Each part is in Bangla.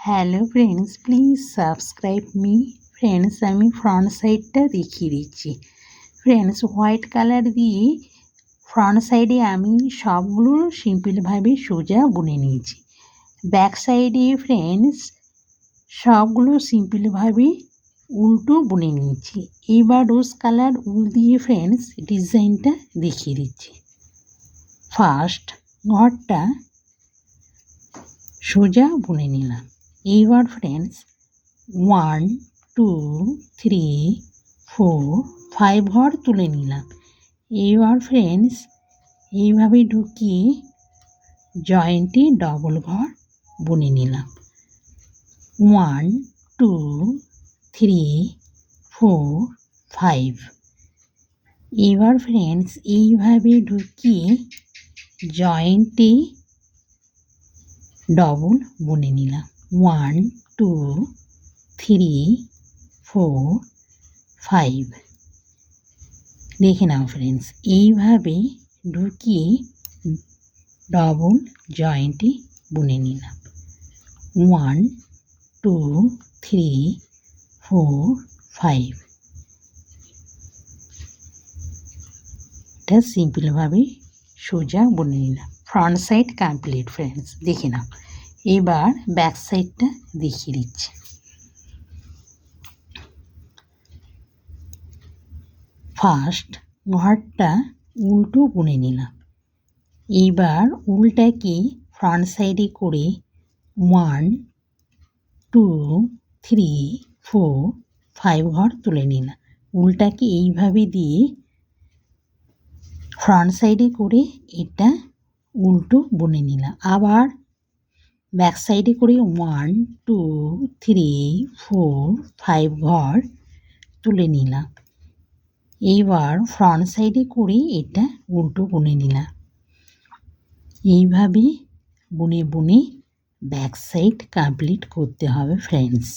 Hello friends, please subscribe me. Friends, আমি ফ্রন্ট সাইডটা দেখিয়ে দিচ্ছি। ফ্রেন্ডস, হোয়াইট কালার দিয়ে ফ্রন্ট সাইডে আমি সবগুলো সিম্পলভাবে সোজা বুনে নিয়েছি। ব্যাক সাইডে ফ্রেন্ডস সবগুলো সিম্পলভাবে উল্টো বুনে নিয়েছি। এবার রোজ কালার উল দিয়ে ফ্রেন্ডস ডিজাইনটা দেখিয়ে দিচ্ছি। ফার্স্ট ঘরটা সোজা বুনে নিলাম। এইবার ফ্রেন্ডস 1 2 3 4 5 ঘর তুলে নিলাম। এইবার ফ্রেন্ডস এইভাবে ঢুকিয়ে জয়েন্টে ডবল ঘর বুনে নিলাম। 1 2 3 4 5। এবার ফ্রেন্ডস এইভাবে ঢুকিয়ে জয়েন্টে ডবল বুনে নিলাম। 1 2 3 4 5। দেখে নাও ফ্রেন্ডস, এইভাবে ঢুকিয়ে ডবল জয়েন্টে বুনে নিলাম। 1 2 3 4 5। এটা সিম্পলভাবে সোজা বুনে নিলাম। ফ্রন্ট সাইড কমপ্লিট ফ্রেন্ডস, দেখে নাও। এবার ব্যাক সাইডটা দেখিয়ে দিচ্ছি। ফার্স্ট ঘরটা উল্টো বুনে নিলাম। এইবার উলটাকে ফ্রন্ট সাইডে করে 1 2 3 4 5 ঘর তুলে নিলাম। উলটাকে এইভাবে দিয়ে ফ্রন্ট সাইডে করে এটা উল্টো বুনে নিলাম। আবার ব্যাক সাইডে করে 1 2 3 4 5 ঘর তুলে নিলাম। এইবার ফ্রন্ট সাইডে করে এটা উল্টো বুনে নিলাম। এইভাবে বুনে বুনে ব্যাক সাইড কমপ্লিট করতে হবে friends.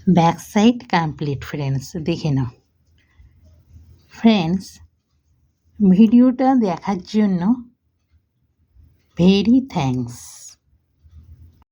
Back side complete friends, দেখে নাও। ফ্রেন্ডস, ভিডিওটা দেখার জন্য ভেরি থ্যাঙ্কস।